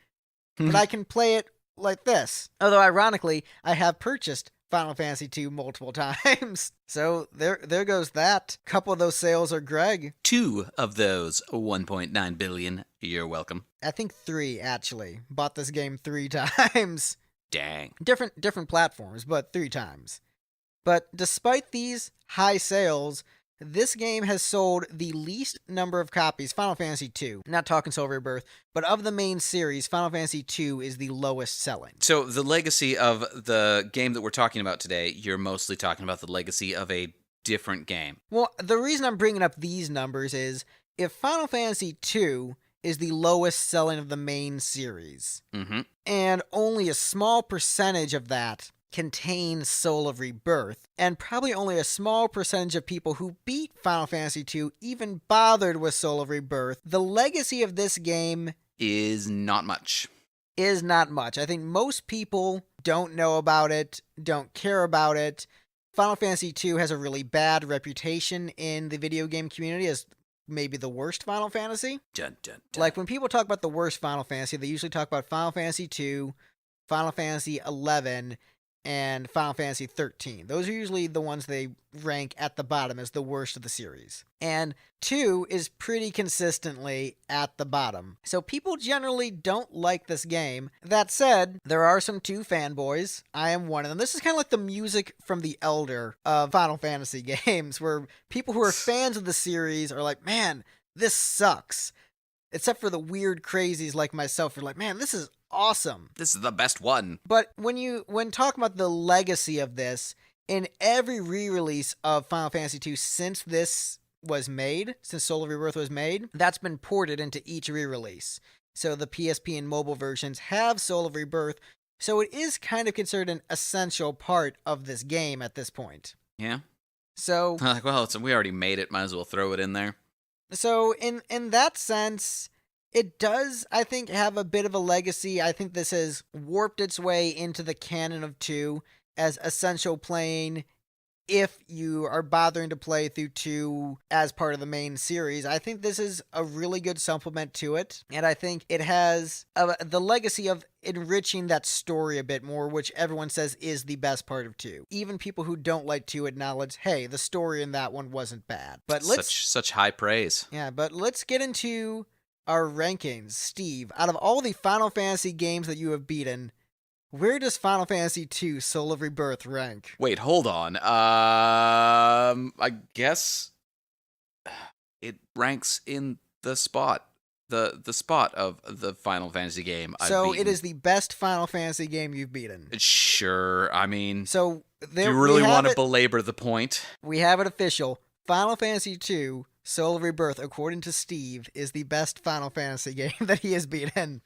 but I can play it like this. Although ironically, I have purchased Final Fantasy II multiple times. So there goes that. A couple of those sales are Greg. 2 of those 1.9 billion. You're welcome. I think 3 actually. Bought this game 3 times. Dang. Different platforms, but 3 times. But despite these high sales, this game has sold the least number of copies, Final Fantasy II. Not talking Soul Rebirth, but of the main series, Final Fantasy II is the lowest selling. So the legacy of the game that we're talking about today, you're mostly talking about the legacy of a different game. Well, the reason I'm bringing up these numbers is if Final Fantasy II is the lowest selling of the main series, and only a small percentage of that contains Soul of Rebirth, and probably only a small percentage of people who beat Final Fantasy II even bothered with Soul of Rebirth, the legacy of this game Is not much. is not much. I think most people don't know about it, don't care about it. Final Fantasy II has a really bad reputation in the video game community as maybe the worst Final Fantasy. Dun, dun, dun. Like when people talk about the worst Final Fantasy, they usually talk about Final Fantasy II, Final Fantasy XI, and Final Fantasy 13. Those are usually the ones they rank at the bottom as the worst of the series. And 2 is pretty consistently at the bottom. So people generally don't like this game. That said, there are some 2 fanboys. I am one of them. This is kind of like the music from the Elder of Final Fantasy games, where people who are fans of the series are like, man, this sucks. Except for the weird crazies like myself who are like, man, this is awesome. This is the best one. But when talking about the legacy of this, in every re-release of Final Fantasy II since this was made, since Soul of Rebirth was made, that's been ported into each re-release. So the PSP and mobile versions have Soul of Rebirth, so it is kind of considered an essential part of this game at this point. Yeah. So Like, well, we already made it. Might as well throw it in there. So in that sense, it does, I think, have a bit of a legacy. I think this has warped its way into the canon of 2 as essential playing if you are bothering to play through 2 as part of the main series. I think this is a really good supplement to it, and I think it has the legacy of enriching that story a bit more, which everyone says is the best part of 2. Even people who don't like 2 acknowledge, hey, the story in that one wasn't bad. But Such high praise. Yeah, but let's get into our rankings. Steve, out of all the Final Fantasy games that you have beaten, where does Final Fantasy II Soul of Rebirth rank? Wait, hold on. I guess it ranks in the spot. The spot of the Final Fantasy game I've So beaten. it is the best Final Fantasy game you've beaten. Sure, I mean, So do you really want to belabor the point? We have it official. Final Fantasy II Soul of Rebirth, according to Steve, is the best Final Fantasy game that he has beaten.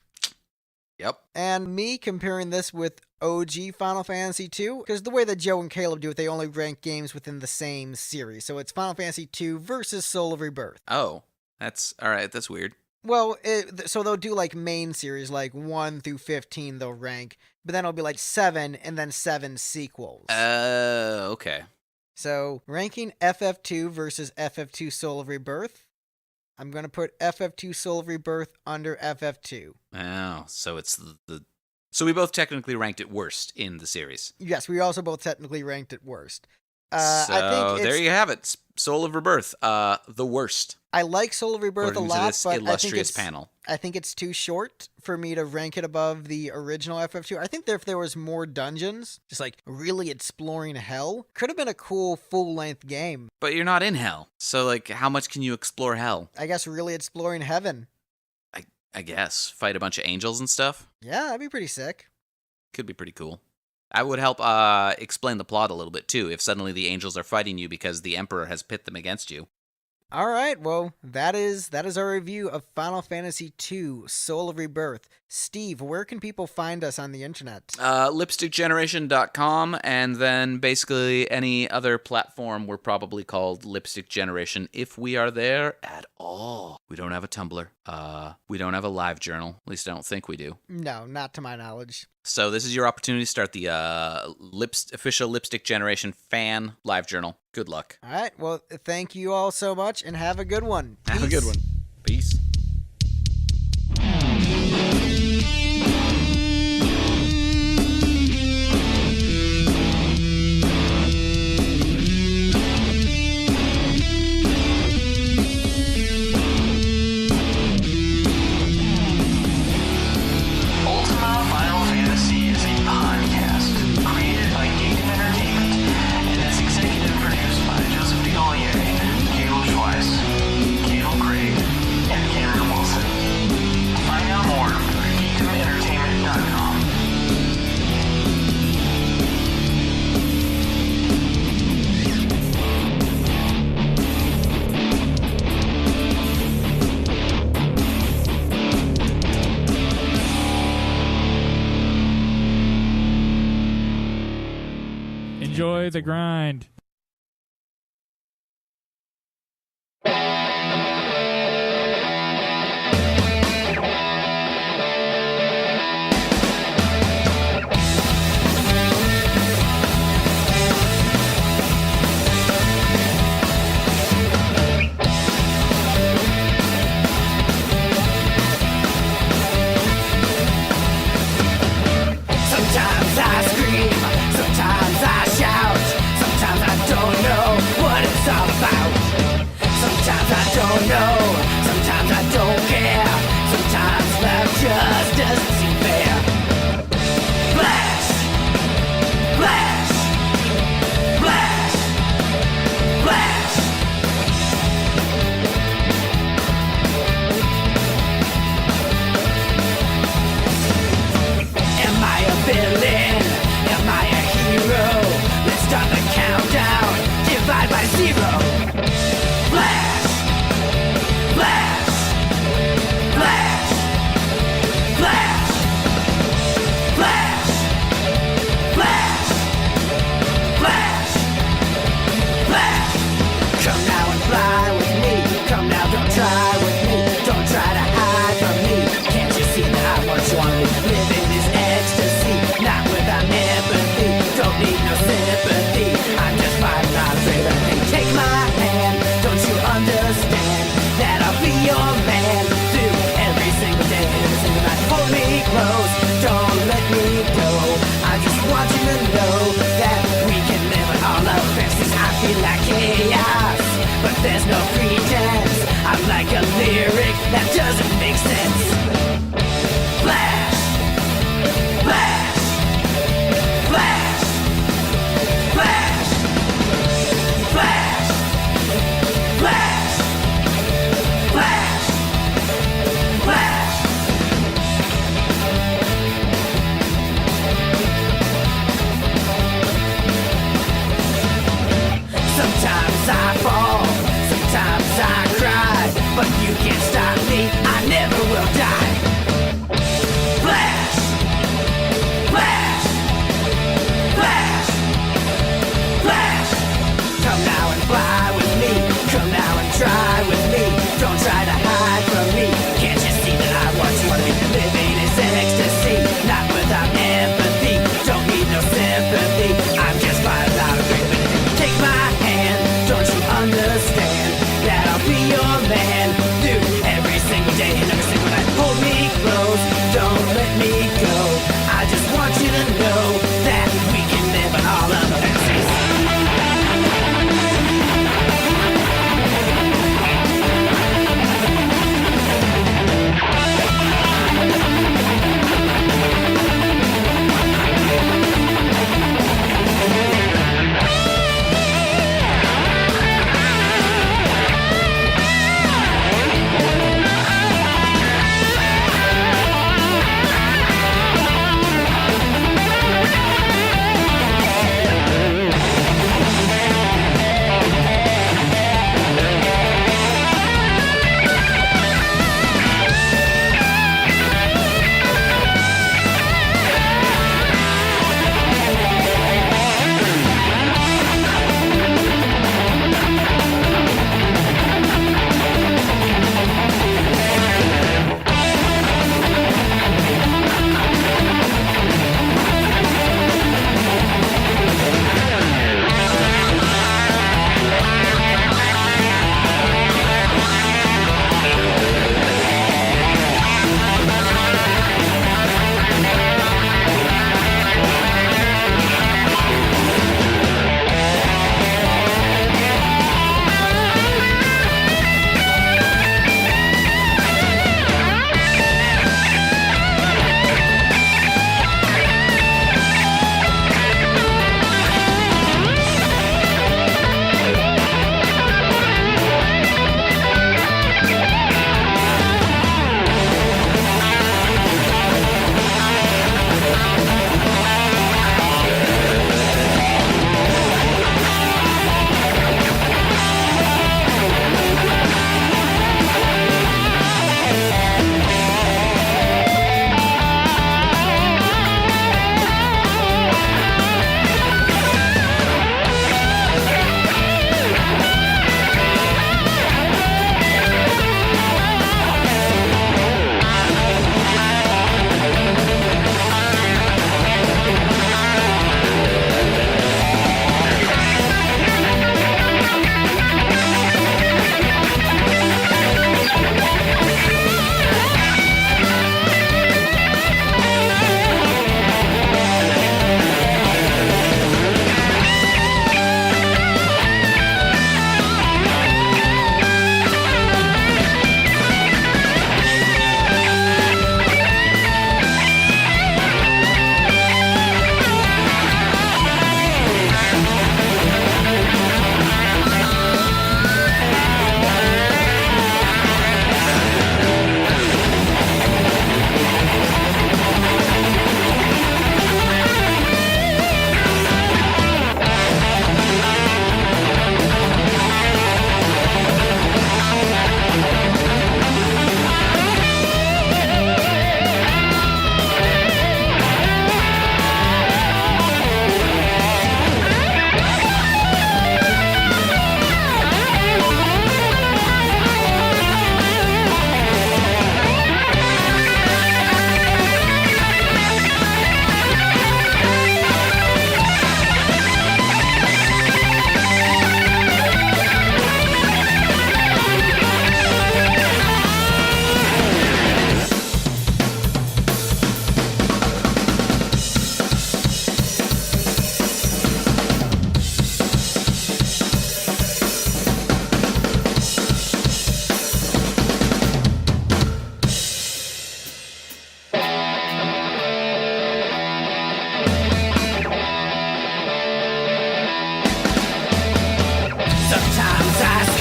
Yep. And me comparing this with OG Final Fantasy II, because the way that Joe and Caleb do it, they only rank games within the same series. So it's Final Fantasy II versus Soul of Rebirth. Oh, that's all right. That's weird. Well, so they'll do like main series, like 1 through 15 they'll rank, but then it'll be like 7 and then 7 sequels. Okay. So ranking FF2 versus FF2 Soul of Rebirth, I'm going to put FF2 Soul of Rebirth under FF2. Oh, so it's so we both technically ranked it worst in the series. Yes, we also both technically ranked it worst. So I think there you have it. Soul of Rebirth, the worst. I like Soul of Rebirth According a to lot, this but illustrious panel. I think it's too short for me to rank it above the original FF2. I think if there was more dungeons, just like really exploring hell, could have been a cool full-length game. But you're not in hell, so like, how much can you explore hell? I guess really exploring heaven. I guess fight a bunch of angels and stuff. Yeah, that'd be pretty sick. Could be pretty cool. That would help explain the plot a little bit too. If suddenly the angels are fighting you because the Emperor has pit them against you. All right, well, that is our review of Final Fantasy II Soul of Rebirth. Steve, where can people find us on the internet? Lipstickgeneration.com, and then basically any other platform we're probably called Lipstick Generation if we are there at all. We don't have a Tumblr. We don't have a live journal. At least I don't think we do. No, not to my knowledge. So this is your opportunity to start the official Lipstick Generation fan live journal. Good luck. All right. Well, thank you all so much, and have a good one. Have a good Peace. one. Peace. Ultima Final Fantasy is a podcast created by Game Entertainment and is executive produced by Joseph DeGolyer, Kaleb Schweiss, Cable Craig, and Cameron Wilson. Find out more at geekdomentertainment.com. Enjoy the grind. Sometimes I scream, sometimes I shout, sometimes I don't know what it's all about. Sometimes I don't know, sometimes I don't care, sometimes life just doesn't seem fair. Flash, flash, flash, flash. Am I a villain? Am I a hero? Let's start the countdown. Divide by 0. Flash! Flash! Flash! Flash! Flash! Flash! Flash! Flash! Come now and fly with me. Come now, don't try with me. Don't try to hide from me. Can't you see that I want you on me? Living is ecstasy, not without empathy. Don't need no sympathy. I'm just fighting out of sympathy. Take my hand, don't you understand that I'll be your man through every single day, every single night. Hold me close, don't let me go. I just want you to know that we can live with all our fantasies. I feel like chaos, but there's no pretense. I'm like a lyric that doesn't make sense. Flash! Flash! Flash! Flash! Flash! Flash! Flash! Flash! Sometimes I fall, sometimes I cry, but you can't stop me, I never will die. Flash! Flash! Flash! Flash! Come now and fly with me, come now and try with me. Don't try to hide from me, can't you see that I want you on me? Living is ecstasy, not without empathy. Don't need no sympathy, I'm just fine without a great ability. Take my hand, don't you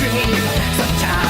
dream. Sometimes